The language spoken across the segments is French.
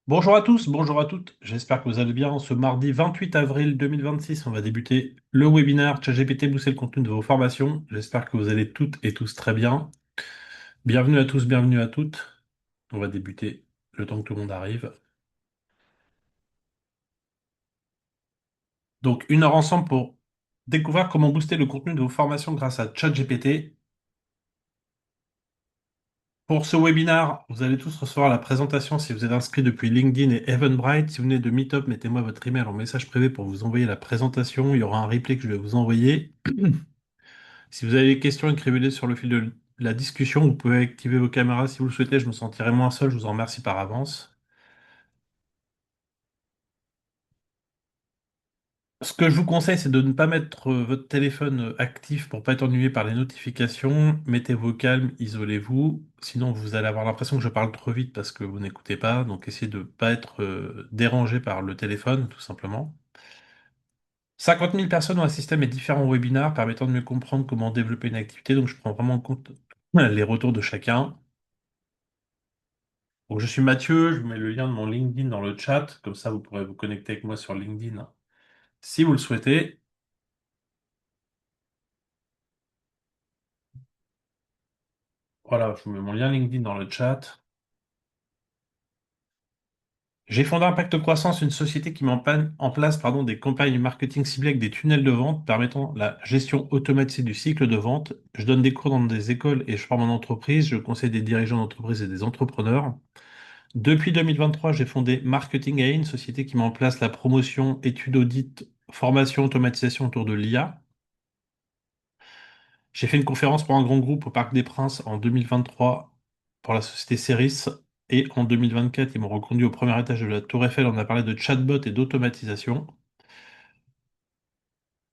Bonjour à tous, bonjour à toutes. J'espère que vous allez bien. Ce mardi 28 avril 2026, on va débuter le webinaire ChatGPT booster le contenu de vos formations. J'espère que vous allez toutes et tous très bien. Bienvenue à tous, bienvenue à toutes. On va débuter le temps que tout le monde arrive. Donc, une heure ensemble pour découvrir comment booster le contenu de vos formations grâce à ChatGPT. Pour ce webinaire, vous allez tous recevoir la présentation si vous êtes inscrit depuis LinkedIn et Eventbrite. Si vous venez de Meetup, mettez-moi votre email en message privé pour vous envoyer la présentation. Il y aura un replay que je vais vous envoyer. Si vous avez des questions, écrivez-les sur le fil de la discussion. Vous pouvez activer vos caméras si vous le souhaitez. Je me sentirai moins seul. Je vous en remercie par avance. Ce que je vous conseille, c'est de ne pas mettre votre téléphone actif pour pas être ennuyé par les notifications. Mettez-vous au calme, isolez-vous. Sinon, vous allez avoir l'impression que je parle trop vite parce que vous n'écoutez pas. Donc, essayez de ne pas être dérangé par le téléphone, tout simplement. 50 000 personnes ont assisté à mes différents webinaires permettant de mieux comprendre comment développer une activité. Donc, je prends vraiment en compte les retours de chacun. Donc, je suis Mathieu, je vous mets le lien de mon LinkedIn dans le chat, comme ça vous pourrez vous connecter avec moi sur LinkedIn si vous le souhaitez. Voilà, je vous mets mon lien LinkedIn dans le chat. J'ai fondé Impact Croissance, une société qui met en place des campagnes marketing ciblées avec des tunnels de vente permettant la gestion automatisée du cycle de vente. Je donne des cours dans des écoles et je forme en entreprise. Je conseille des dirigeants d'entreprise et des entrepreneurs. Depuis 2023, j'ai fondé Marketing AI, une société qui met en place la promotion, études audit, formation, automatisation autour de l'IA. J'ai fait une conférence pour un grand groupe au Parc des Princes en 2023 pour la société Ceris. Et en 2024, ils m'ont reconduit au premier étage de la Tour Eiffel. On a parlé de chatbot et d'automatisation.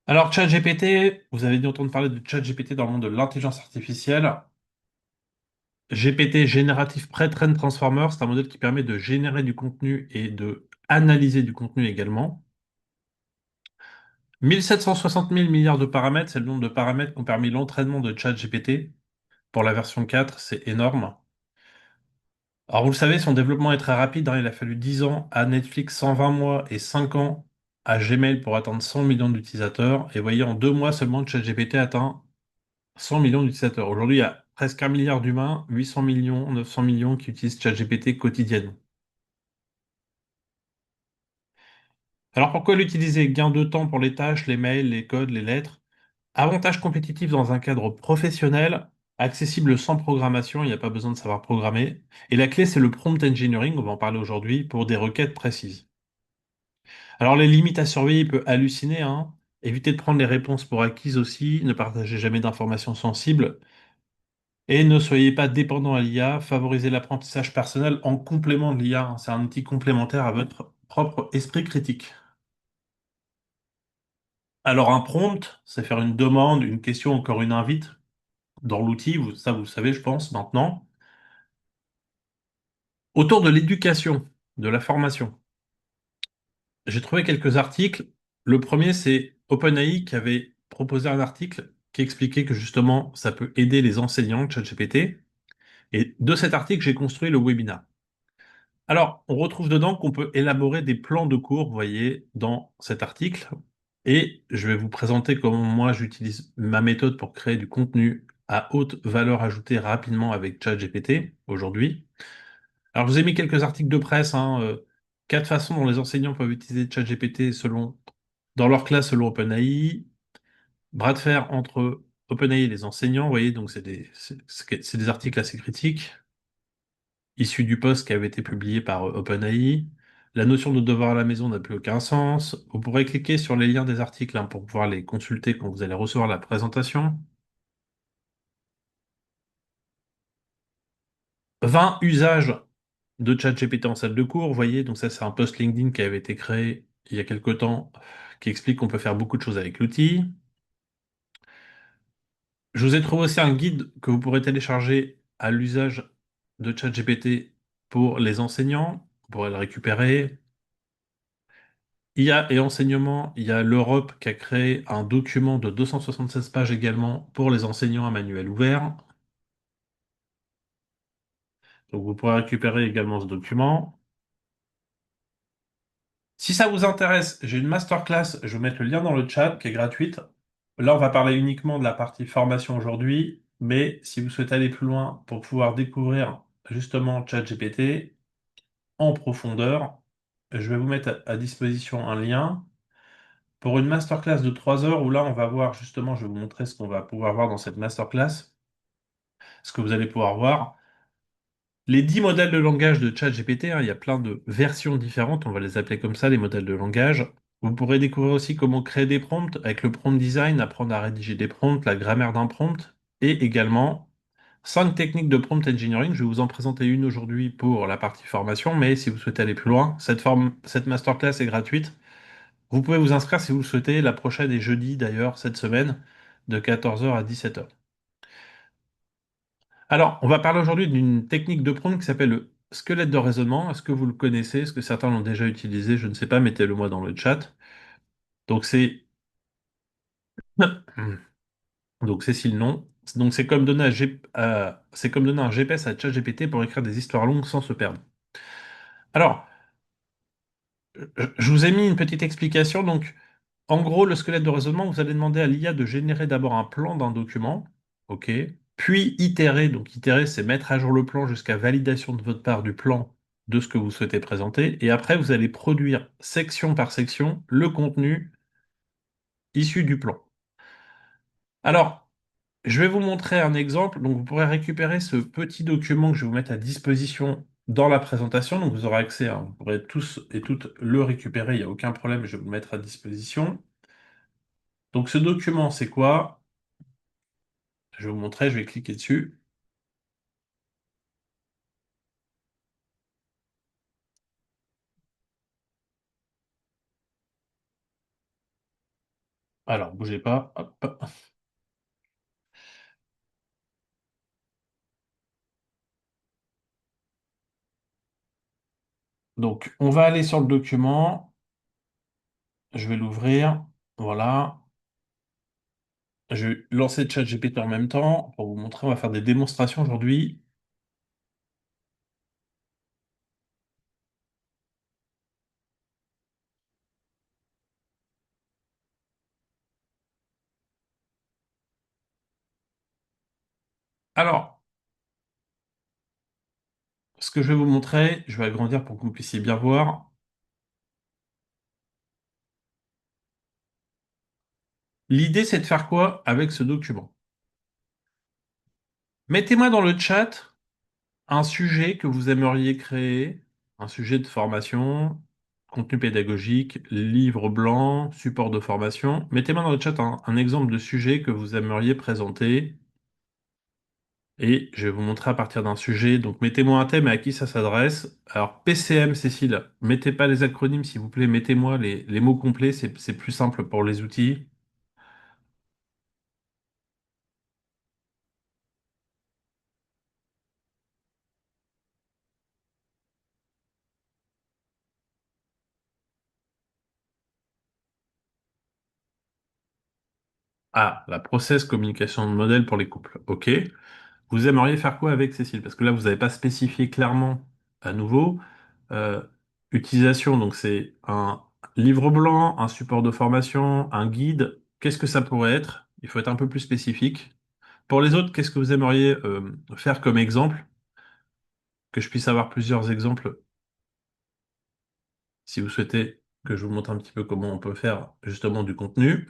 Alors, ChatGPT, vous avez dû entendre parler de ChatGPT dans le monde de l'intelligence artificielle. GPT, Generative Pre-trained Transformer, c'est un modèle qui permet de générer du contenu et de analyser du contenu également. 1760 000 milliards de paramètres, c'est le nombre de paramètres qui ont permis l'entraînement de ChatGPT. Pour la version 4, c'est énorme. Alors, vous le savez, son développement est très rapide, hein. Il a fallu 10 ans à Netflix, 120 mois et 5 ans à Gmail pour atteindre 100 millions d'utilisateurs. Et voyez, en 2 mois seulement, ChatGPT atteint 100 millions d'utilisateurs. Aujourd'hui, il y a presque 1 milliard d'humains, 800 millions, 900 millions qui utilisent ChatGPT quotidiennement. Alors, pourquoi l'utiliser? Gain de temps pour les tâches, les mails, les codes, les lettres. Avantage compétitif dans un cadre professionnel, accessible sans programmation, il n'y a pas besoin de savoir programmer. Et la clé, c'est le prompt engineering, on va en parler aujourd'hui, pour des requêtes précises. Alors les limites à surveiller, il peut halluciner, hein. Évitez de prendre les réponses pour acquises aussi, ne partagez jamais d'informations sensibles, et ne soyez pas dépendant à l'IA, favorisez l'apprentissage personnel en complément de l'IA, hein. C'est un outil complémentaire à votre propre esprit critique. Alors un prompt, c'est faire une demande, une question, encore une invite dans l'outil, ça vous le savez, je pense, maintenant. Autour de l'éducation, de la formation, j'ai trouvé quelques articles. Le premier, c'est OpenAI qui avait proposé un article qui expliquait que justement, ça peut aider les enseignants, ChatGPT. Et de cet article, j'ai construit le webinaire. Alors, on retrouve dedans qu'on peut élaborer des plans de cours, vous voyez, dans cet article. Et je vais vous présenter comment moi j'utilise ma méthode pour créer du contenu à haute valeur ajoutée rapidement avec ChatGPT aujourd'hui. Alors, je vous ai mis quelques articles de presse, hein, 4 façons dont les enseignants peuvent utiliser ChatGPT dans leur classe selon OpenAI. Bras de fer entre OpenAI et les enseignants, vous voyez, donc c'est des articles assez critiques, issus du post qui avait été publié par OpenAI. La notion de devoir à la maison n'a plus aucun sens. Vous pourrez cliquer sur les liens des articles, hein, pour pouvoir les consulter quand vous allez recevoir la présentation. 20 usages de ChatGPT en salle de cours, vous voyez, donc ça c'est un post LinkedIn qui avait été créé il y a quelque temps, qui explique qu'on peut faire beaucoup de choses avec l'outil. Je vous ai trouvé aussi un guide que vous pourrez télécharger à l'usage de ChatGPT pour les enseignants. Vous pourrez le récupérer. IA et enseignement, il y a l'Europe qui a créé un document de 276 pages également pour les enseignants à manuel ouvert. Donc vous pourrez récupérer également ce document. Si ça vous intéresse, j'ai une masterclass, je vais vous mettre le lien dans le chat qui est gratuite. Là, on va parler uniquement de la partie formation aujourd'hui, mais si vous souhaitez aller plus loin pour pouvoir découvrir justement ChatGPT en profondeur, je vais vous mettre à disposition un lien pour une masterclass de 3 heures où là, on va voir justement, je vais vous montrer ce qu'on va pouvoir voir dans cette masterclass, ce que vous allez pouvoir voir. Les 10 modèles de langage de ChatGPT, il y a plein de versions différentes, on va les appeler comme ça, les modèles de langage. Vous pourrez découvrir aussi comment créer des prompts avec le prompt design, apprendre à rédiger des prompts, la grammaire d'un prompt, et également 5 techniques de prompt engineering. Je vais vous en présenter une aujourd'hui pour la partie formation, mais si vous souhaitez aller plus loin, cette masterclass est gratuite. Vous pouvez vous inscrire si vous le souhaitez. La prochaine est jeudi d'ailleurs, cette semaine, de 14 heures à 17 heures. Alors, on va parler aujourd'hui d'une technique de prompt qui s'appelle le squelette de raisonnement. Est-ce que vous le connaissez? Est-ce que certains l'ont déjà utilisé? Je ne sais pas, mettez-le moi dans le chat. Donc c'est donc c'est si le nom. Donc c'est comme donner c'est comme donner un GPS à ChatGPT pour écrire des histoires longues sans se perdre. Alors, je vous ai mis une petite explication. Donc, en gros, le squelette de raisonnement, vous allez demander à l'IA de générer d'abord un plan d'un document, ok, puis itérer. Donc, itérer, c'est mettre à jour le plan jusqu'à validation de votre part du plan de ce que vous souhaitez présenter. Et après, vous allez produire section par section le contenu issu du plan. Alors, je vais vous montrer un exemple. Donc, vous pourrez récupérer ce petit document que je vais vous mettre à disposition dans la présentation. Donc, vous aurez accès, hein, vous pourrez tous et toutes le récupérer. Il n'y a aucun problème, je vais vous le mettre à disposition. Donc, ce document, c'est quoi? Je vais vous montrer, je vais cliquer dessus. Alors, bougez pas. Hop. Donc, on va aller sur le document. Je vais l'ouvrir. Voilà. Je vais lancer ChatGPT en même temps pour vous montrer. On va faire des démonstrations aujourd'hui. Alors, ce que je vais vous montrer, je vais agrandir pour que vous puissiez bien voir. L'idée, c'est de faire quoi avec ce document? Mettez-moi dans le chat un sujet que vous aimeriez créer, un sujet de formation, contenu pédagogique, livre blanc, support de formation. Mettez-moi dans le chat un exemple de sujet que vous aimeriez présenter et je vais vous montrer à partir d'un sujet. Donc mettez-moi un thème et à qui ça s'adresse. Alors PCM, Cécile, mettez pas les acronymes s'il vous plaît, mettez-moi les mots complets, c'est plus simple pour les outils. Ah, la process communication de modèle pour les couples. OK. Vous aimeriez faire quoi avec Cécile? Parce que là, vous n'avez pas spécifié clairement à nouveau. Euh, utilisation, donc c'est un livre blanc, un support de formation, un guide. Qu'est-ce que ça pourrait être? Il faut être un peu plus spécifique. Pour les autres, qu'est-ce que vous aimeriez faire comme exemple? Que je puisse avoir plusieurs exemples si vous souhaitez que je vous montre un petit peu comment on peut faire justement du contenu.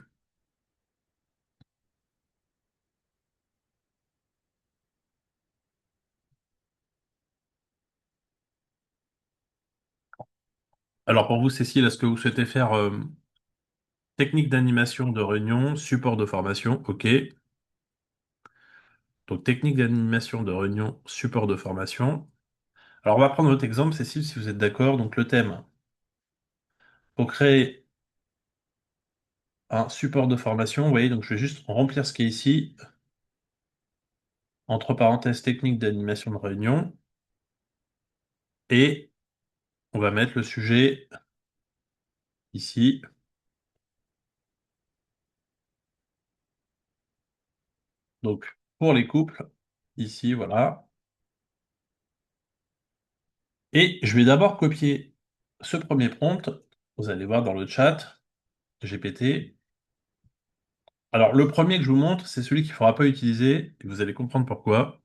Alors pour vous, Cécile, est-ce que vous souhaitez faire technique d'animation de réunion, support de formation? OK. Donc, technique d'animation de réunion, support de formation. Alors, on va prendre votre exemple, Cécile, si vous êtes d'accord. Donc, le thème, pour créer un support de formation, vous voyez, donc je vais juste remplir ce qui est ici, entre parenthèses, technique d'animation de réunion, et on va mettre le sujet ici. Donc, pour les couples, ici, voilà. Et je vais d'abord copier ce premier prompt Vous allez voir dans le chat, GPT. Alors, le premier que je vous montre, c'est celui qu'il ne faudra pas utiliser, et vous allez comprendre pourquoi.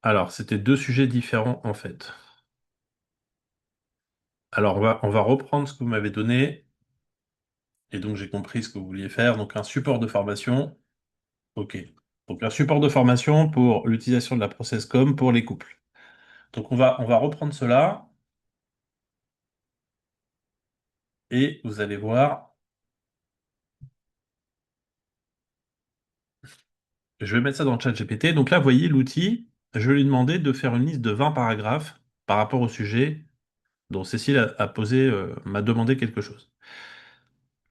Alors, c'était deux sujets différents en fait. Alors, on va reprendre ce que vous m'avez donné, et donc j'ai compris ce que vous vouliez faire. Donc, un support de formation. OK. Donc, un support de formation pour l'utilisation de la ProcessCom pour les couples. Donc, on va reprendre cela, et vous allez voir, je vais mettre ça dans le chat GPT. Donc là, vous voyez l'outil, je lui ai demandé de faire une liste de 20 paragraphes par rapport au sujet dont Cécile m'a demandé quelque chose.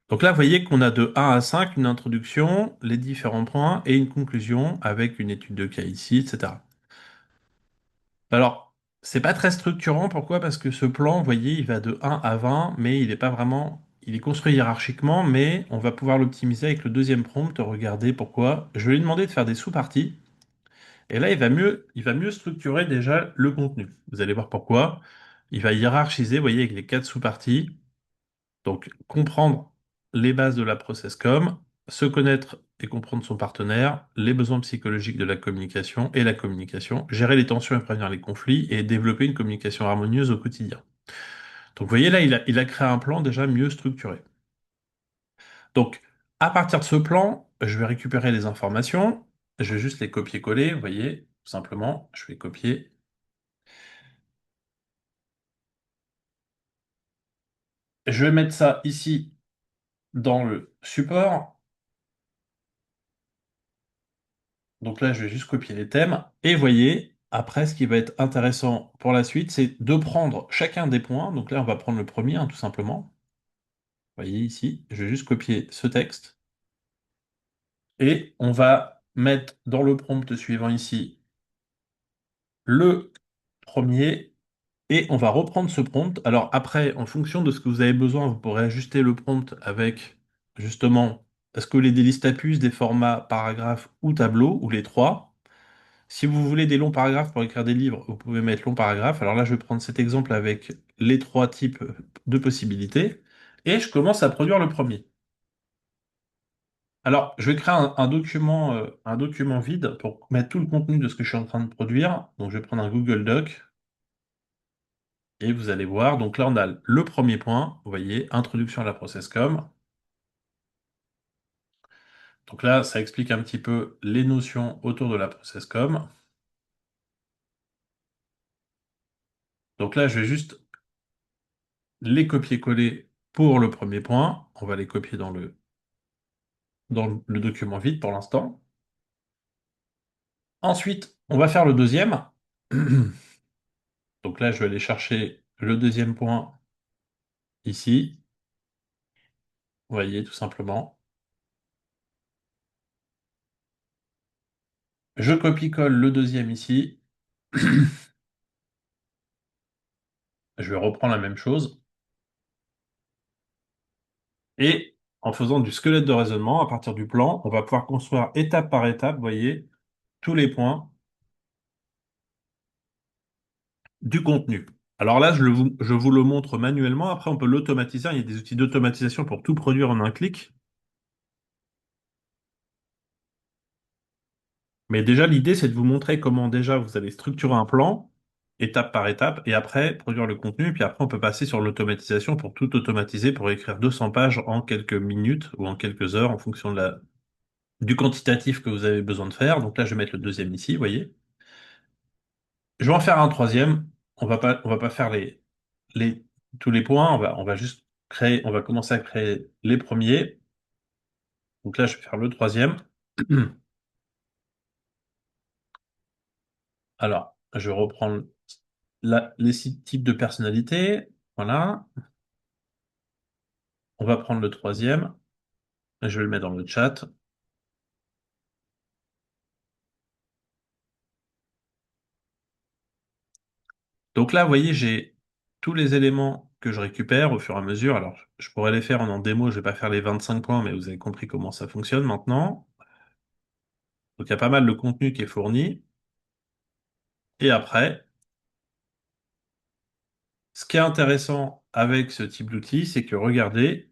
Donc là, vous voyez qu'on a de 1 à 5 une introduction, les différents points et une conclusion avec une étude de cas ici, etc. Alors, c'est pas très structurant. Pourquoi? Parce que ce plan, vous voyez, il va de 1 à 20, mais il n'est pas vraiment. Il est construit hiérarchiquement, mais on va pouvoir l'optimiser avec le deuxième prompt. Regardez pourquoi. Je vais lui demander de faire des sous-parties. Et là, il va mieux structurer déjà le contenu. Vous allez voir pourquoi. Il va hiérarchiser, vous voyez, avec les quatre sous-parties. Donc, comprendre les bases de la process com, se connaître et comprendre son partenaire, les besoins psychologiques de la communication et la communication, gérer les tensions et prévenir les conflits et développer une communication harmonieuse au quotidien. Donc, vous voyez là, il a créé un plan déjà mieux structuré. Donc, à partir de ce plan, je vais récupérer les informations, je vais juste les copier-coller, vous voyez, tout simplement, je vais copier. Je vais mettre ça ici dans le support. Donc là, je vais juste copier les thèmes. Et voyez, après, ce qui va être intéressant pour la suite, c'est de prendre chacun des points. Donc là, on va prendre le premier, hein, tout simplement. Vous voyez ici, je vais juste copier ce texte. Et on va mettre dans le prompt suivant ici le premier. Et on va reprendre ce prompt. Alors après, en fonction de ce que vous avez besoin, vous pourrez ajuster le prompt avec, justement, est-ce que vous voulez des listes à puces, des formats paragraphes ou tableaux, ou les trois. Si vous voulez des longs paragraphes pour écrire des livres, vous pouvez mettre long paragraphe. Alors là, je vais prendre cet exemple avec les trois types de possibilités. Et je commence à produire le premier. Alors, je vais créer un document vide pour mettre tout le contenu de ce que je suis en train de produire. Donc, je vais prendre un Google Doc et vous allez voir. Donc là, on a le premier point. Vous voyez, introduction à la ProcessCom. Donc là, ça explique un petit peu les notions autour de la ProcessCom. Donc là, je vais juste les copier-coller pour le premier point. On va les copier dans le document vide pour l'instant. Ensuite, on va faire le deuxième. Donc là, je vais aller chercher le deuxième point ici. Vous voyez, tout simplement. Je copie-colle le deuxième ici. Je vais reprendre la même chose. Et en faisant du squelette de raisonnement, à partir du plan, on va pouvoir construire étape par étape, vous voyez, tous les points du contenu. Alors là, je vous le montre manuellement. Après, on peut l'automatiser. Il y a des outils d'automatisation pour tout produire en un clic. Mais déjà, l'idée, c'est de vous montrer comment déjà vous allez structurer un plan, étape par étape, et après produire le contenu. Et puis après, on peut passer sur l'automatisation pour tout automatiser, pour écrire 200 pages en quelques minutes ou en quelques heures en fonction du quantitatif que vous avez besoin de faire. Donc là, je vais mettre le deuxième ici, vous voyez. Je vais en faire un troisième. On va pas faire les, tous les points. On va juste on va commencer à créer les premiers. Donc là, je vais faire le troisième. Alors, je vais reprendre les six types de personnalités. Voilà. On va prendre le troisième. Je vais le mettre dans le chat. Donc là, vous voyez, j'ai tous les éléments que je récupère au fur et à mesure. Alors, je pourrais les faire en démo. Je vais pas faire les 25 points, mais vous avez compris comment ça fonctionne maintenant. Donc, il y a pas mal de contenu qui est fourni. Et après, ce qui est intéressant avec ce type d'outil, c'est que regardez,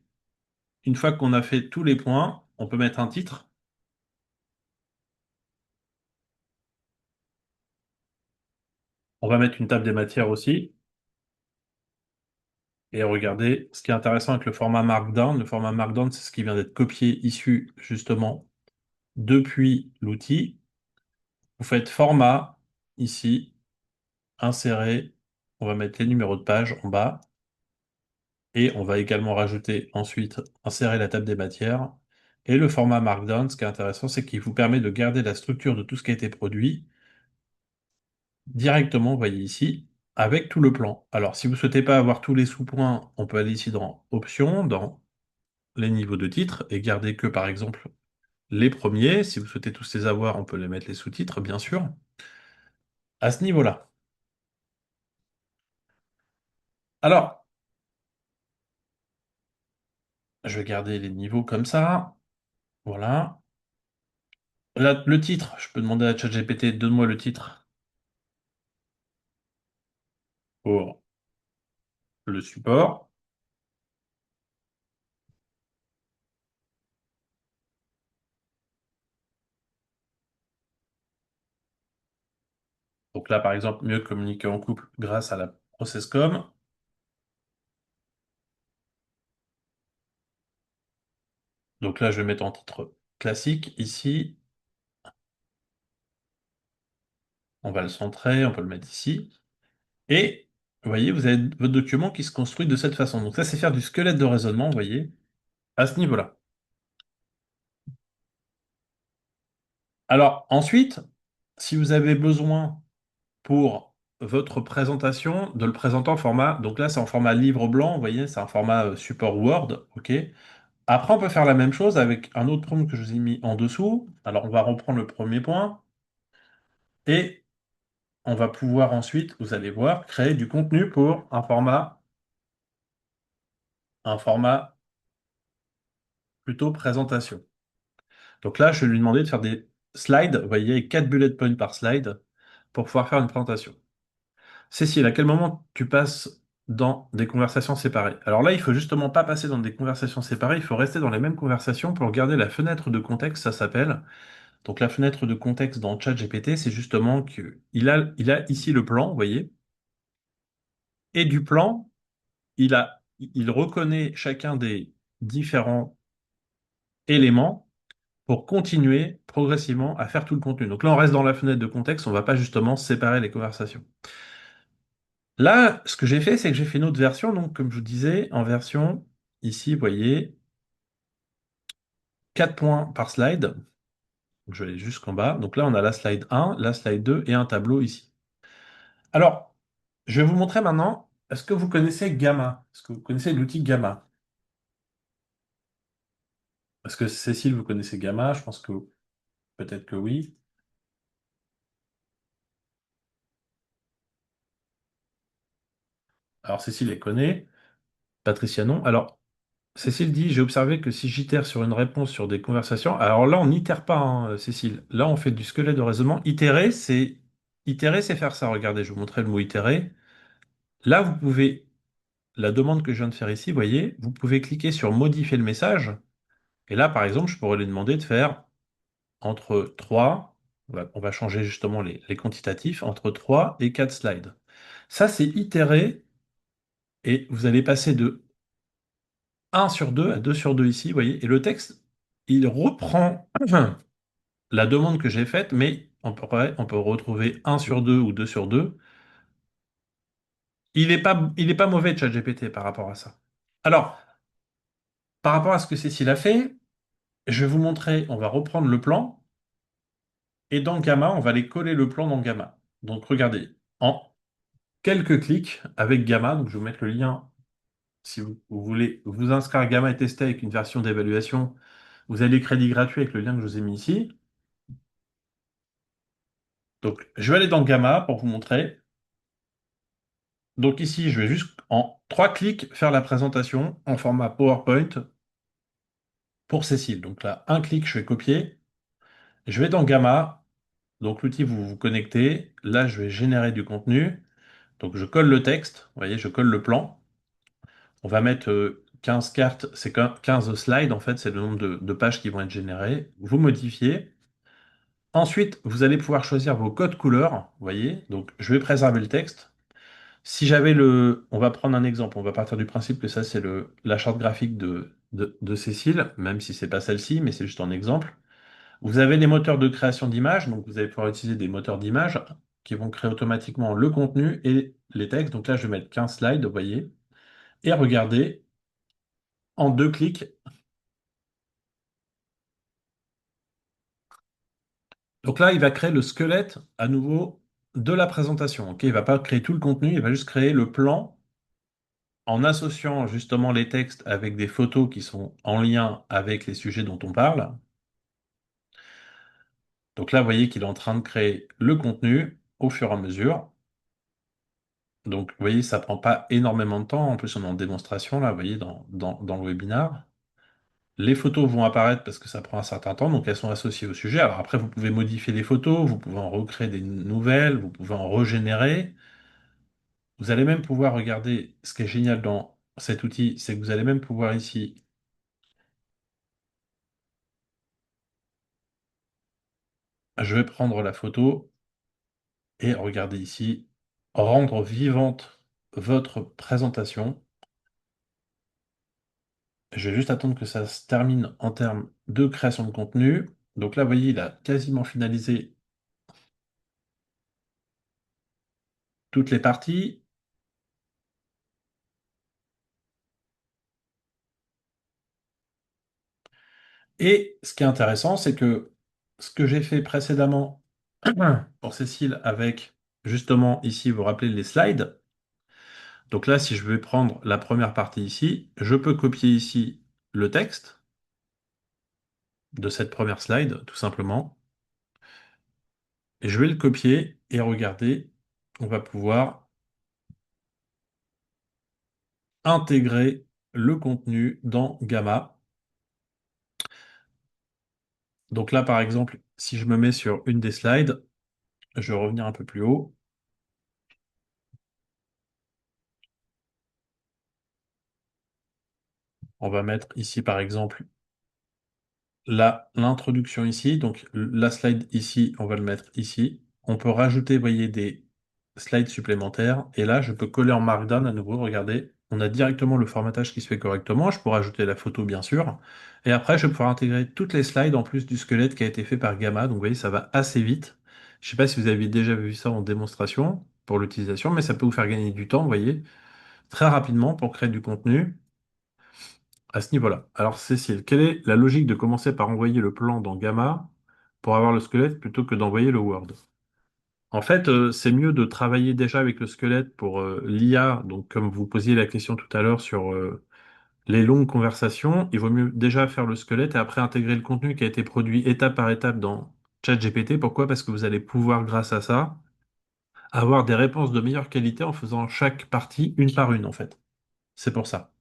une fois qu'on a fait tous les points, on peut mettre un titre. On va mettre une table des matières aussi. Et regardez, ce qui est intéressant avec le format Markdown, c'est ce qui vient d'être copié, issu justement depuis l'outil. Vous faites format ici, insérer, on va mettre les numéros de page en bas, et on va également rajouter ensuite, insérer la table des matières. Et le format Markdown, ce qui est intéressant, c'est qu'il vous permet de garder la structure de tout ce qui a été produit directement, vous voyez ici, avec tout le plan. Alors, si vous ne souhaitez pas avoir tous les sous-points, on peut aller ici dans Options, dans les niveaux de titres, et garder que, par exemple, les premiers. Si vous souhaitez tous les avoir, on peut les mettre les sous-titres, bien sûr, à ce niveau-là. Alors, je vais garder les niveaux comme ça. Voilà. Là, le titre, je peux demander à ChatGPT, donne-moi le titre pour le support. Donc là, par exemple, mieux communiquer en couple grâce à la ProcessCom. Donc là, je vais mettre en titre classique ici. On va le centrer, on peut le mettre ici. Et vous voyez, vous avez votre document qui se construit de cette façon. Donc ça, c'est faire du squelette de raisonnement, vous voyez, à ce niveau-là. Alors ensuite, si vous avez besoin pour votre présentation de le présenter en format, donc là c'est en format livre blanc, vous voyez, c'est un format support Word, ok. Après, on peut faire la même chose avec un autre prompt que je vous ai mis en dessous. Alors on va reprendre le premier point et on va pouvoir ensuite, vous allez voir, créer du contenu pour un format plutôt présentation. Donc là, je vais lui demander de faire des slides, vous voyez, 4 bullet points par slide pour pouvoir faire une présentation. Cécile, à quel moment tu passes dans des conversations séparées? Alors là, il faut justement pas passer dans des conversations séparées, il faut rester dans les mêmes conversations pour garder la fenêtre de contexte, ça s'appelle. Donc la fenêtre de contexte dans ChatGPT, c'est justement qu'il a ici le plan, vous voyez, et du plan, il reconnaît chacun des différents éléments pour continuer progressivement à faire tout le contenu. Donc là, on reste dans la fenêtre de contexte, on ne va pas justement séparer les conversations. Là, ce que j'ai fait, c'est que j'ai fait une autre version, donc comme je vous disais, en version, ici, vous voyez, 4 points par slide. Donc, je vais aller jusqu'en bas. Donc là, on a la slide 1, la slide 2 et un tableau ici. Alors, je vais vous montrer maintenant, est-ce que vous connaissez Gamma? Est-ce que vous connaissez l'outil Gamma? Est-ce que Cécile, vous connaissez Gamma? Je pense que peut-être que oui. Alors, Cécile, elle connaît. Patricia, non. Alors, Cécile dit, j'ai observé que si j'itère sur une réponse sur des conversations, alors là, on n'itère pas, hein, Cécile. Là, on fait du squelette de raisonnement. Itérer, c'est faire ça. Regardez, je vous montrer le mot itérer. Là, vous pouvez, la demande que je viens de faire ici, vous voyez, vous pouvez cliquer sur modifier le message. Et là, par exemple, je pourrais lui demander de faire entre 3, on va changer justement les quantitatifs, entre 3 et 4 slides. Ça, c'est itérer, et vous allez passer de 1 sur 2 à 2 sur 2 ici, vous voyez, et le texte, il reprend la demande que j'ai faite, mais on peut retrouver 1 sur 2 ou 2 sur 2. Il est pas mauvais, ChatGPT, par rapport à ça. Alors, par rapport à ce que Cécile a fait, je vais vous montrer, on va reprendre le plan, et dans Gamma, on va aller coller le plan dans Gamma. Donc, regardez, en quelques clics avec Gamma, donc je vais vous mettre le lien, si vous voulez vous inscrire à Gamma et tester avec une version d'évaluation, vous avez les crédits gratuits avec le lien que je vous ai mis ici. Donc, je vais aller dans Gamma pour vous montrer. Donc ici, je vais juste en 3 clics faire la présentation en format PowerPoint pour Cécile. Donc là, un clic, je fais copier. Je vais dans Gamma Donc l'outil, vous vous connectez. Là, je vais générer du contenu. Donc je colle le texte. Vous voyez, je colle le plan. On va mettre 15 cartes, c'est 15 slides en fait, c'est le nombre de pages qui vont être générées. Vous modifiez. Ensuite, vous allez pouvoir choisir vos codes couleurs. Vous voyez, donc je vais préserver le texte. Si j'avais le... On va prendre un exemple. On va partir du principe que ça, c'est la charte graphique de Cécile, même si c'est pas celle-ci, mais c'est juste un exemple. Vous avez les moteurs de création d'images, donc vous allez pouvoir utiliser des moteurs d'images qui vont créer automatiquement le contenu et les textes. Donc là, je vais mettre 15 slides, vous voyez. Et regardez, en 2 clics. Donc là, il va créer le squelette à nouveau de la présentation. Ok, il va pas créer tout le contenu, il va juste créer le plan en associant justement les textes avec des photos qui sont en lien avec les sujets dont on parle. Donc là, vous voyez qu'il est en train de créer le contenu au fur et à mesure. Donc, vous voyez, ça prend pas énormément de temps. En plus, on est en démonstration, là, vous voyez, dans le webinar. Les photos vont apparaître parce que ça prend un certain temps, donc elles sont associées au sujet. Alors après, vous pouvez modifier les photos, vous pouvez en recréer des nouvelles, vous pouvez en régénérer. Vous allez même pouvoir regarder, ce qui est génial dans cet outil, c'est que vous allez même pouvoir ici, je vais prendre la photo et regardez ici, rendre vivante votre présentation. Je vais juste attendre que ça se termine en termes de création de contenu. Donc là, vous voyez, il a quasiment finalisé toutes les parties. Et ce qui est intéressant, c'est que ce que j'ai fait précédemment pour Cécile avec justement ici, vous vous rappelez les slides. Donc là, si je vais prendre la première partie ici, je peux copier ici le texte de cette première slide, tout simplement. Et je vais le copier et regarder, on va pouvoir intégrer le contenu dans Gamma. Donc là, par exemple, si je me mets sur une des slides, je vais revenir un peu plus haut. On va mettre ici, par exemple, l'introduction ici. Donc la slide ici, on va le mettre ici. On peut rajouter, vous voyez, des slides supplémentaires. Et là, je peux coller en Markdown à nouveau. Regardez, on a directement le formatage qui se fait correctement. Je pourrais ajouter la photo, bien sûr. Et après, je vais pouvoir intégrer toutes les slides en plus du squelette qui a été fait par Gamma. Donc vous voyez, ça va assez vite. Je ne sais pas si vous avez déjà vu ça en démonstration pour l'utilisation, mais ça peut vous faire gagner du temps, vous voyez, très rapidement pour créer du contenu à ce niveau-là. Alors, Cécile, quelle est la logique de commencer par envoyer le plan dans Gamma pour avoir le squelette plutôt que d'envoyer le Word? En fait, c'est mieux de travailler déjà avec le squelette pour l'IA. Donc, comme vous posiez la question tout à l'heure sur les longues conversations, il vaut mieux déjà faire le squelette et après intégrer le contenu qui a été produit étape par étape dans ChatGPT. Pourquoi? Parce que vous allez pouvoir, grâce à ça, avoir des réponses de meilleure qualité en faisant chaque partie une par une, en fait. C'est pour ça.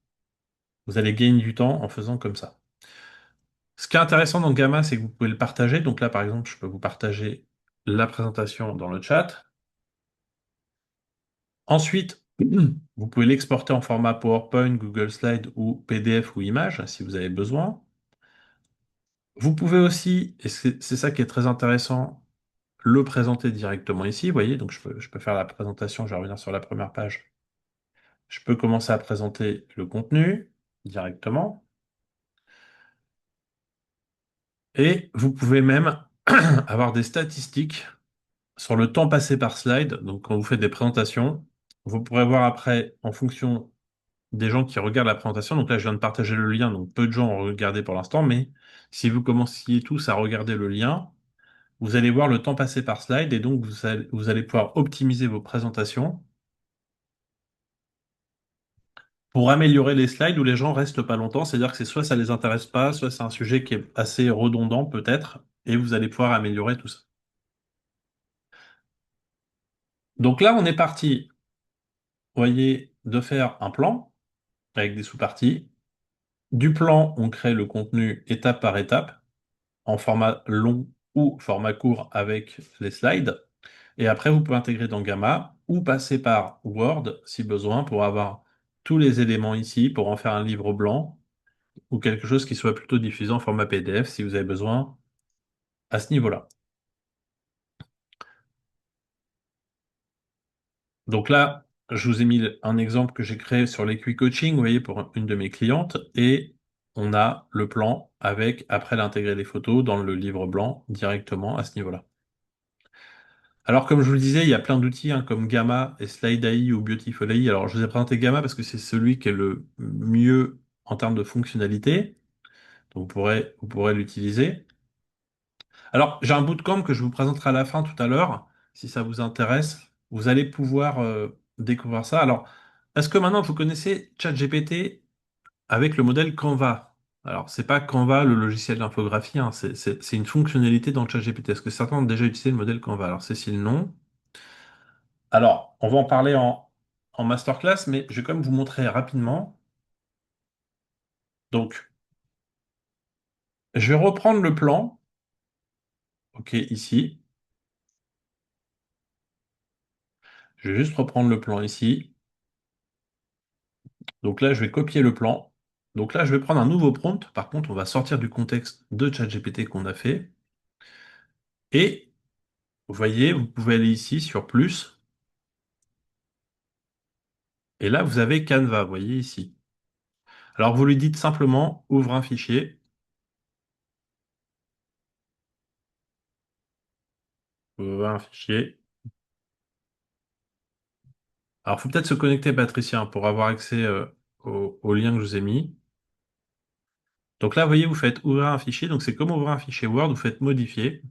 Vous allez gagner du temps en faisant comme ça. Ce qui est intéressant dans Gamma, c'est que vous pouvez le partager. Donc là, par exemple, je peux vous partager la présentation dans le chat. Ensuite, vous pouvez l'exporter en format PowerPoint, Google Slide ou PDF ou image si vous avez besoin. Vous pouvez aussi, et c'est ça qui est très intéressant, le présenter directement ici. Vous voyez, donc je peux faire la présentation, je vais revenir sur la première page. Je peux commencer à présenter le contenu directement. Et vous pouvez même avoir des statistiques sur le temps passé par slide. Donc, quand vous faites des présentations, vous pourrez voir après, en fonction des gens qui regardent la présentation. Donc là, je viens de partager le lien, donc peu de gens ont regardé pour l'instant, mais si vous commenciez tous à regarder le lien, vous allez voir le temps passé par slide et donc vous allez pouvoir optimiser vos présentations pour améliorer les slides où les gens restent pas longtemps. C'est-à-dire que c'est soit ça les intéresse pas, soit c'est un sujet qui est assez redondant peut-être, et vous allez pouvoir améliorer tout ça. Donc là, on est parti, vous voyez, de faire un plan avec des sous-parties. Du plan, on crée le contenu étape par étape en format long ou format court avec les slides. Et après, vous pouvez intégrer dans Gamma ou passer par Word si besoin pour avoir tous les éléments ici pour en faire un livre blanc ou quelque chose qui soit plutôt diffusé en format PDF si vous avez besoin à ce niveau-là. Donc là, je vous ai mis un exemple que j'ai créé sur l'EQI Coaching, vous voyez, pour une de mes clientes, et on a le plan avec, après l'intégrer les photos dans le livre blanc directement à ce niveau-là. Alors, comme je vous le disais, il y a plein d'outils hein, comme Gamma et Slide AI ou Beautiful AI. Alors, je vous ai présenté Gamma parce que c'est celui qui est le mieux en termes de fonctionnalité. Donc, vous pourrez l'utiliser. Alors, j'ai un bootcamp que je vous présenterai à la fin tout à l'heure, si ça vous intéresse. Vous allez pouvoir découvrir ça. Alors, est-ce que maintenant vous connaissez ChatGPT avec le modèle Canva? Alors, c'est pas Canva, le logiciel d'infographie, hein, c'est une fonctionnalité dans ChatGPT. Est-ce que certains ont déjà utilisé le modèle Canva? Alors, Cécile, non. Alors, on va en parler en masterclass, mais je vais quand même vous montrer rapidement. Donc, je vais reprendre le plan. OK, ici. Je vais juste reprendre le plan ici. Donc là, je vais copier le plan. Donc là, je vais prendre un nouveau prompt. Par contre, on va sortir du contexte de ChatGPT qu'on a fait. Et vous voyez, vous pouvez aller ici sur plus. Et là, vous avez Canva, vous voyez ici. Alors, vous lui dites simplement, ouvre un fichier. Ouvre un fichier. Alors, il faut peut-être se connecter, Patricia, hein, pour avoir accès au lien que je vous ai mis. Donc là, vous voyez, vous faites ouvrir un fichier. Donc, c'est comme ouvrir un fichier Word. Vous faites modifier.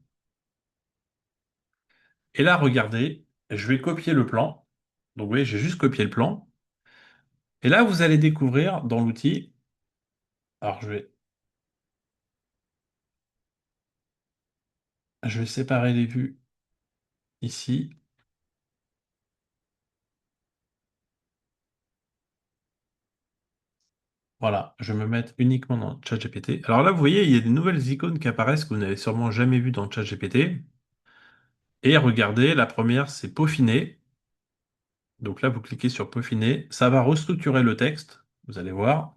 Et là, regardez, je vais copier le plan. Donc, vous voyez, j'ai juste copié le plan. Et là, vous allez découvrir dans l'outil. Alors, je vais séparer les vues ici. Voilà, je vais me mettre uniquement dans ChatGPT. Alors là, vous voyez, il y a des nouvelles icônes qui apparaissent que vous n'avez sûrement jamais vues dans ChatGPT. Et regardez, la première, c'est peaufiner. Donc là, vous cliquez sur peaufiner. Ça va restructurer le texte. Vous allez voir.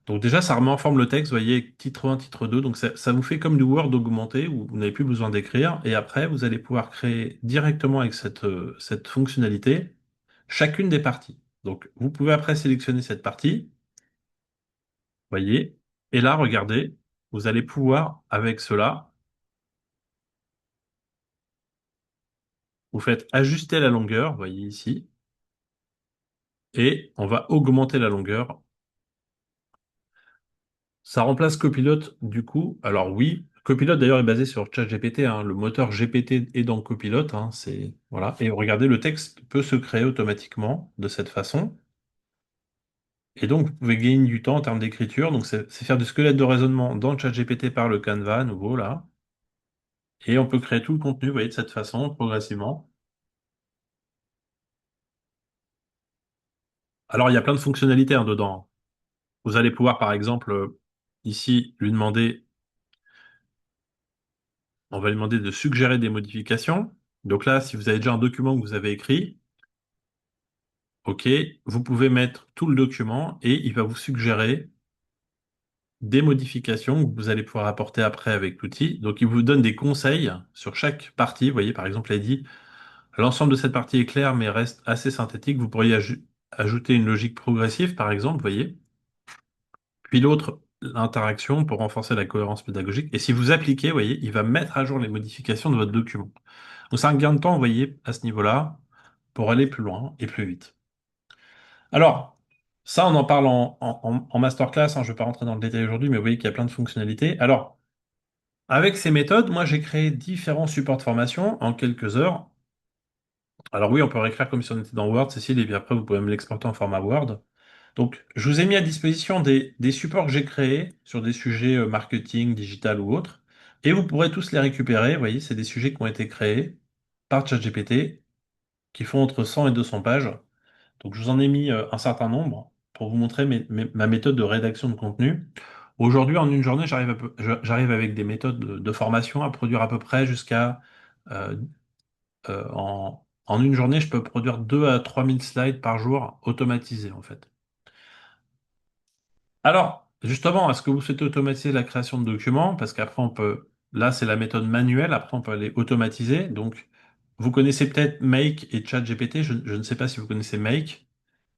Donc déjà, ça remet en forme le texte. Vous voyez, titre 1, titre 2. Donc ça vous fait comme du Word augmenté où vous n'avez plus besoin d'écrire. Et après, vous allez pouvoir créer directement avec cette fonctionnalité chacune des parties. Donc vous pouvez après sélectionner cette partie. Voyez. Et là, regardez, vous allez pouvoir, avec cela, vous faites ajuster la longueur, voyez ici, et on va augmenter la longueur. Ça remplace Copilot du coup. Alors oui, Copilot d'ailleurs est basé sur ChatGPT, hein, le moteur GPT est dans Copilot, hein, voilà. Et regardez, le texte peut se créer automatiquement de cette façon. Et donc, vous pouvez gagner du temps en termes d'écriture. Donc, c'est faire du squelette de raisonnement dans ChatGPT par le Canva, à nouveau, là. Et on peut créer tout le contenu, vous voyez, de cette façon, progressivement. Alors, il y a plein de fonctionnalités hein, dedans. Vous allez pouvoir, par exemple, ici, lui demander, on va lui demander de suggérer des modifications. Donc là, si vous avez déjà un document que vous avez écrit, OK, vous pouvez mettre tout le document et il va vous suggérer des modifications que vous allez pouvoir apporter après avec l'outil. Donc, il vous donne des conseils sur chaque partie. Vous voyez, par exemple, il dit, l'ensemble de cette partie est clair mais reste assez synthétique. Vous pourriez ajouter une logique progressive, par exemple, vous voyez. Puis l'autre, l'interaction pour renforcer la cohérence pédagogique. Et si vous appliquez, vous voyez, il va mettre à jour les modifications de votre document. Donc c'est un gain de temps, vous voyez, à ce niveau-là, pour aller plus loin et plus vite. Alors, ça, on en parle en masterclass, hein, je ne vais pas rentrer dans le détail aujourd'hui, mais vous voyez qu'il y a plein de fonctionnalités. Alors, avec ces méthodes, moi, j'ai créé différents supports de formation en quelques heures. Alors oui, on peut réécrire comme si on était dans Word, Cécile, et puis après, vous pouvez me l'exporter en format Word. Donc, je vous ai mis à disposition des supports que j'ai créés sur des sujets marketing, digital ou autres, et vous pourrez tous les récupérer. Vous voyez, c'est des sujets qui ont été créés par ChatGPT, qui font entre 100 et 200 pages. Donc, je vous en ai mis un certain nombre pour vous montrer ma méthode de rédaction de contenu. Aujourd'hui, en une journée, j'arrive avec des méthodes de formation à produire à peu près jusqu'à euh, en une journée, je peux produire 2 à 3 000 slides par jour automatisés en fait. Alors, justement, est-ce que vous souhaitez automatiser la création de documents? Parce qu'après, là, c'est la méthode manuelle, après, on peut aller automatiser. Donc, vous connaissez peut-être Make et ChatGPT, je ne sais pas si vous connaissez Make.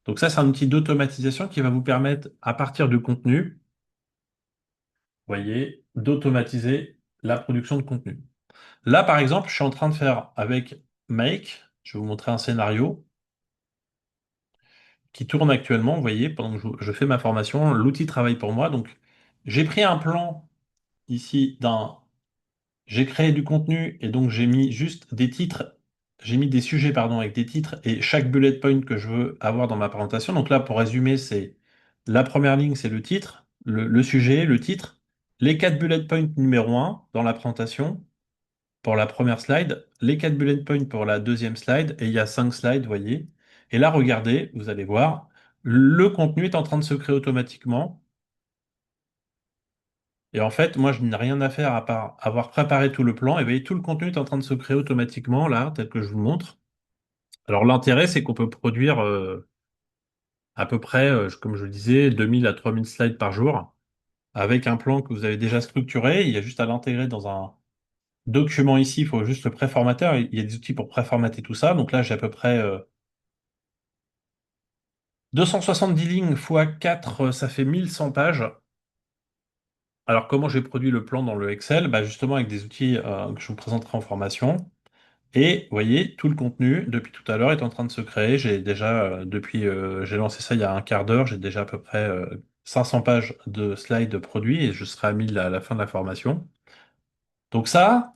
Donc ça, c'est un outil d'automatisation qui va vous permettre, à partir du contenu, vous voyez, d'automatiser la production de contenu. Là, par exemple, je suis en train de faire avec Make, je vais vous montrer un scénario qui tourne actuellement, vous voyez, pendant que je fais ma formation, l'outil travaille pour moi. Donc, j'ai pris un plan ici j'ai créé du contenu et donc j'ai mis juste des titres, j'ai mis des sujets, pardon, avec des titres et chaque bullet point que je veux avoir dans ma présentation. Donc là, pour résumer, c'est la première ligne, c'est le titre, le sujet, le titre, les 4 bullet points numéro un dans la présentation pour la première slide, les 4 bullet points pour la deuxième slide et il y a 5 slides, vous voyez. Et là, regardez, vous allez voir, le contenu est en train de se créer automatiquement. Et en fait, moi, je n'ai rien à faire à part avoir préparé tout le plan. Et vous voyez, tout le contenu est en train de se créer automatiquement, là, tel que je vous le montre. Alors, l'intérêt, c'est qu'on peut produire à peu près, comme je le disais, 2 000 à 3 000 slides par jour, avec un plan que vous avez déjà structuré. Il y a juste à l'intégrer dans un document ici. Il faut juste le préformater. Il y a des outils pour préformater tout ça. Donc là, j'ai à peu près 270 lignes fois 4, ça fait 1 100 pages. Alors, comment j'ai produit le plan dans le Excel? Bah, justement, avec des outils que je vous présenterai en formation. Et vous voyez, tout le contenu, depuis tout à l'heure, est en train de se créer. J'ai lancé ça il y a un quart d'heure, j'ai déjà à peu près 500 pages de slides produits et je serai à 1000 à la fin de la formation. Donc ça,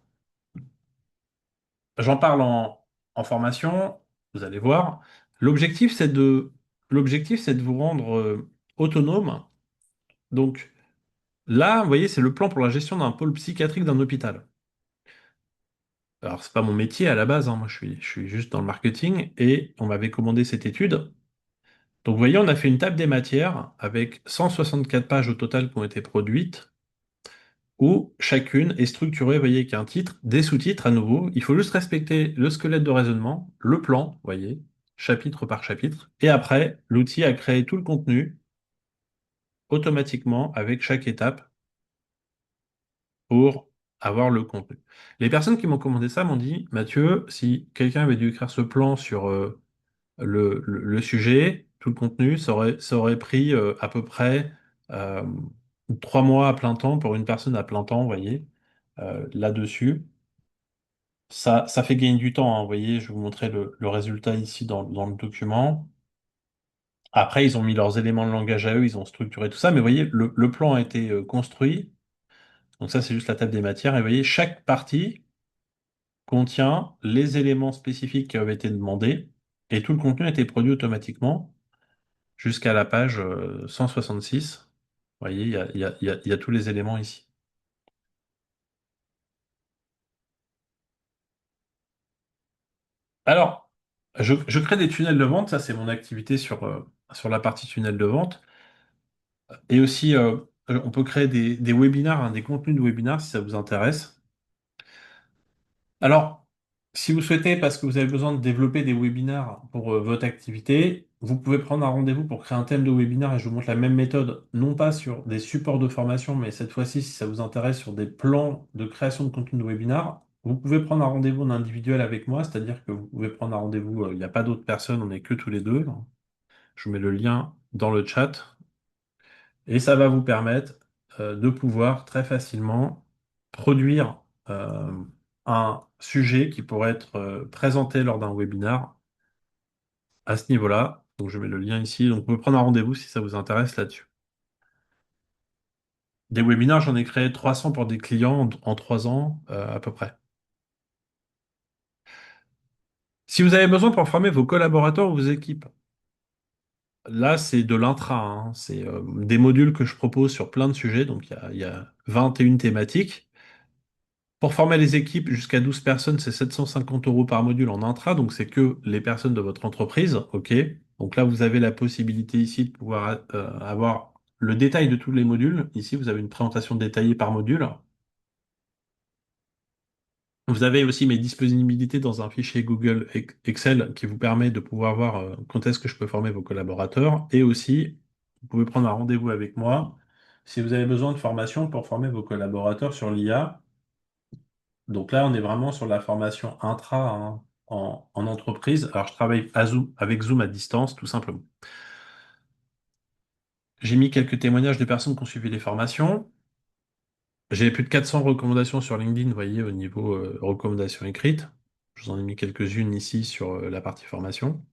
j'en parle en formation, vous allez voir. L'objectif, c'est de, l'objectif, c'est de vous rendre autonome. Donc là, vous voyez, c'est le plan pour la gestion d'un pôle psychiatrique d'un hôpital. Alors, c'est pas mon métier à la base, hein. Moi, je suis juste dans le marketing et on m'avait commandé cette étude. Donc, vous voyez, on a fait une table des matières avec 164 pages au total qui ont été produites, où chacune est structurée, vous voyez, avec un titre, des sous-titres à nouveau. Il faut juste respecter le squelette de raisonnement, le plan, vous voyez, chapitre par chapitre. Et après, l'outil a créé tout le contenu automatiquement avec chaque étape pour avoir le contenu. Les personnes qui m'ont commandé ça m'ont dit, Mathieu, si quelqu'un avait dû écrire ce plan sur le sujet, tout le contenu, ça aurait pris à peu près euh, 3 mois à plein temps pour une personne à plein temps, vous voyez, là-dessus. Ça fait gagner du temps, hein, vous voyez, je vais vous montrer le résultat ici dans le document. Après, ils ont mis leurs éléments de langage à eux, ils ont structuré tout ça, mais vous voyez, le plan a été construit. Donc ça, c'est juste la table des matières. Et vous voyez, chaque partie contient les éléments spécifiques qui avaient été demandés, et tout le contenu a été produit automatiquement jusqu'à la page 166. Vous voyez, il y a tous les éléments ici. Alors, je crée des tunnels de vente, ça c'est mon activité sur la partie tunnel de vente. Et aussi, on peut créer des webinars, hein, des contenus de webinars si ça vous intéresse. Alors, si vous souhaitez, parce que vous avez besoin de développer des webinars pour votre activité, vous pouvez prendre un rendez-vous pour créer un thème de webinar et je vous montre la même méthode, non pas sur des supports de formation, mais cette fois-ci, si ça vous intéresse, sur des plans de création de contenu de webinar. Vous pouvez prendre un rendez-vous en individuel avec moi, c'est-à-dire que vous pouvez prendre un rendez-vous, il n'y a pas d'autres personnes, on n'est que tous les deux. Je vous mets le lien dans le chat. Et ça va vous permettre de pouvoir très facilement produire un sujet qui pourrait être présenté lors d'un webinar à ce niveau-là. Donc je mets le lien ici. Donc vous pouvez prendre un rendez-vous si ça vous intéresse là-dessus. Des webinars, j'en ai créé 300 pour des clients en 3 ans à peu près. Si vous avez besoin pour former vos collaborateurs ou vos équipes, là c'est de l'intra, hein. C'est des modules que je propose sur plein de sujets. Donc il y a 21 thématiques. Pour former les équipes, jusqu'à 12 personnes, c'est 750 euros par module en intra, donc c'est que les personnes de votre entreprise, ok? Donc là, vous avez la possibilité ici de pouvoir avoir le détail de tous les modules. Ici, vous avez une présentation détaillée par module. Vous avez aussi mes disponibilités dans un fichier Google Excel qui vous permet de pouvoir voir quand est-ce que je peux former vos collaborateurs. Et aussi, vous pouvez prendre un rendez-vous avec moi si vous avez besoin de formation pour former vos collaborateurs sur l'IA. Donc là, on est vraiment sur la formation intra, hein, en entreprise. Alors, je travaille avec Zoom à distance, tout simplement. J'ai mis quelques témoignages de personnes qui ont suivi les formations. J'ai plus de 400 recommandations sur LinkedIn, vous voyez, au niveau recommandations écrites. Je vous en ai mis quelques-unes ici sur la partie formation.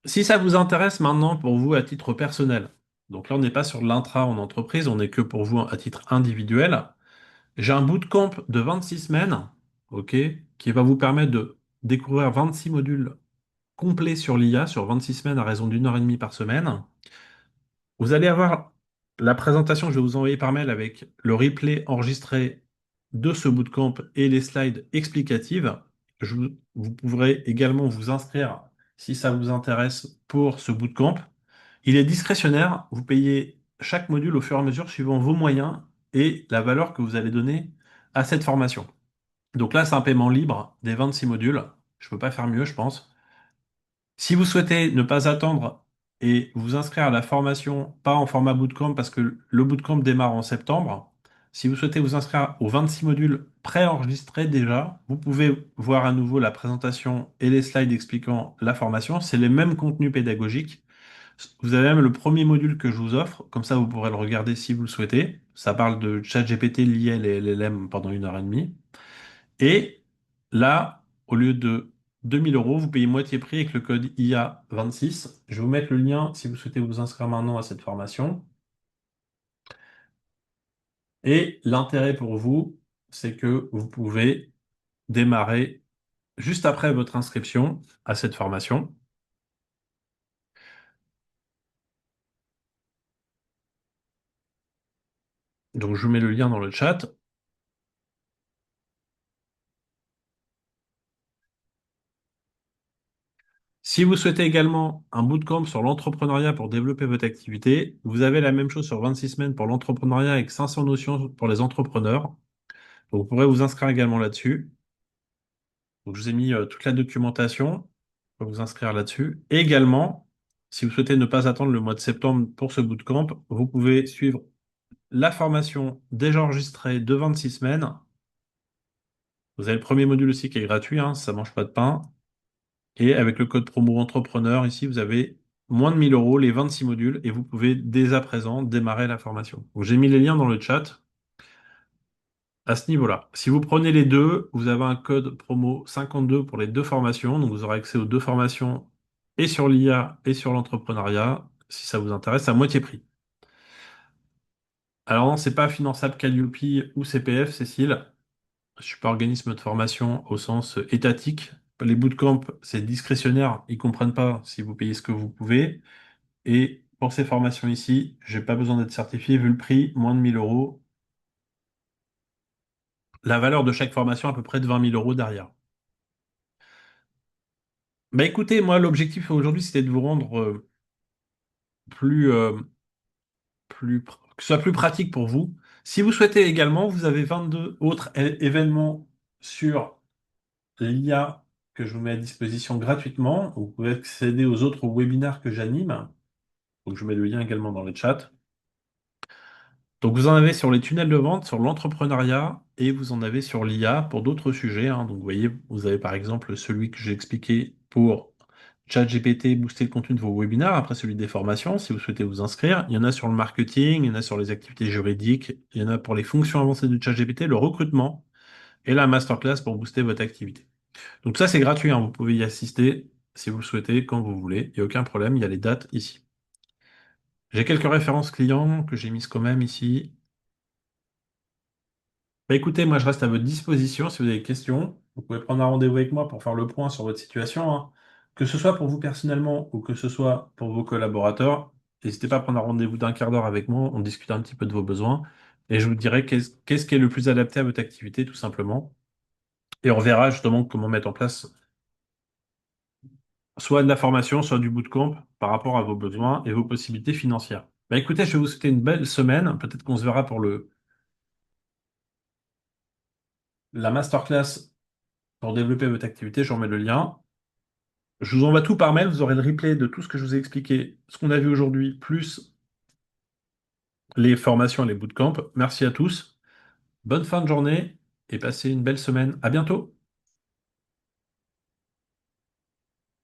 Si ça vous intéresse maintenant pour vous à titre personnel, donc là on n'est pas sur l'intra en entreprise, on n'est que pour vous à titre individuel, j'ai un bootcamp de 26 semaines, ok, qui va vous permettre de découvrir 26 modules complets sur l'IA sur 26 semaines à raison d'1 heure et demie par semaine. Vous allez avoir la présentation que je vais vous envoyer par mail avec le replay enregistré de ce bootcamp et les slides explicatives. Vous pourrez également vous inscrire si ça vous intéresse pour ce bootcamp. Il est discrétionnaire, vous payez chaque module au fur et à mesure suivant vos moyens et la valeur que vous allez donner à cette formation. Donc là, c'est un paiement libre des 26 modules. Je ne peux pas faire mieux, je pense. Si vous souhaitez ne pas attendre et vous inscrire à la formation, pas en format bootcamp parce que le bootcamp démarre en septembre, si vous souhaitez vous inscrire aux 26 modules préenregistrés déjà, vous pouvez voir à nouveau la présentation et les slides expliquant la formation. C'est les mêmes contenus pédagogiques. Vous avez même le premier module que je vous offre, comme ça vous pourrez le regarder si vous le souhaitez. Ça parle de ChatGPT, l'IA et LLM pendant 1 heure et demie. Et là, au lieu de 2 000 euros, vous payez moitié prix avec le code IA26. Je vais vous mettre le lien si vous souhaitez vous inscrire maintenant à cette formation. Et l'intérêt pour vous, c'est que vous pouvez démarrer juste après votre inscription à cette formation. Donc, je vous mets le lien dans le chat. Si vous souhaitez également un bootcamp sur l'entrepreneuriat pour développer votre activité, vous avez la même chose sur 26 semaines pour l'entrepreneuriat avec 500 notions pour les entrepreneurs. Donc, vous pourrez vous inscrire également là-dessus. Donc, je vous ai mis toute la documentation pour vous inscrire là-dessus. Et également, si vous souhaitez ne pas attendre le mois de septembre pour ce bootcamp, vous pouvez suivre la formation déjà enregistrée de 26 semaines. Vous avez le premier module aussi qui est gratuit, hein, ça mange pas de pain. Et avec le code promo entrepreneur, ici, vous avez moins de 1 000 euros, les 26 modules, et vous pouvez dès à présent démarrer la formation. Donc, j'ai mis les liens dans le chat à ce niveau-là. Si vous prenez les deux, vous avez un code promo 52 pour les deux formations. Donc, vous aurez accès aux deux formations et sur l'IA et sur l'entrepreneuriat, si ça vous intéresse, à moitié prix. Alors non, c'est pas finançable Calliope ou CPF, Cécile. Je suis pas organisme de formation au sens étatique. Les bootcamps, c'est discrétionnaire. Ils comprennent pas si vous payez ce que vous pouvez. Et pour ces formations ici, j'ai pas besoin d'être certifié vu le prix, moins de 1 000 euros. La valeur de chaque formation à peu près de 20 000 euros derrière. Bah écoutez, moi l'objectif aujourd'hui c'était de vous rendre plus, que ce soit plus pratique pour vous. Si vous souhaitez également, vous avez 22 autres événements sur l'IA que je vous mets à disposition gratuitement. Vous pouvez accéder aux autres webinaires que j'anime. Donc je mets le lien également dans le chat. Donc vous en avez sur les tunnels de vente, sur l'entrepreneuriat et vous en avez sur l'IA pour d'autres sujets, hein. Donc vous voyez, vous avez par exemple celui que j'ai expliqué pour ChatGPT, booster le contenu de vos webinaires, après celui des formations, si vous souhaitez vous inscrire. Il y en a sur le marketing, il y en a sur les activités juridiques, il y en a pour les fonctions avancées de ChatGPT, le recrutement et la masterclass pour booster votre activité. Donc ça c'est gratuit, hein. Vous pouvez y assister si vous le souhaitez, quand vous voulez. Il n'y a aucun problème, il y a les dates ici. J'ai quelques références clients que j'ai mises quand même ici. Bah écoutez, moi je reste à votre disposition si vous avez des questions. Vous pouvez prendre un rendez-vous avec moi pour faire le point sur votre situation, hein. Que ce soit pour vous personnellement ou que ce soit pour vos collaborateurs. N'hésitez pas à prendre un rendez-vous d'1 quart d'heure avec moi, on discute un petit peu de vos besoins et je vous dirai qu'est-ce qui est le plus adapté à votre activité tout simplement. Et on verra justement comment mettre en place. soit de la formation, soit du bootcamp par rapport à vos besoins et vos possibilités financières. Bah écoutez, je vais vous souhaiter une belle semaine. Peut-être qu'on se verra pour la masterclass pour développer votre activité. Je vous remets le lien. Je vous envoie tout par mail. Vous aurez le replay de tout ce que je vous ai expliqué, ce qu'on a vu aujourd'hui, plus les formations et les bootcamps. Merci à tous. Bonne fin de journée et passez une belle semaine. À bientôt.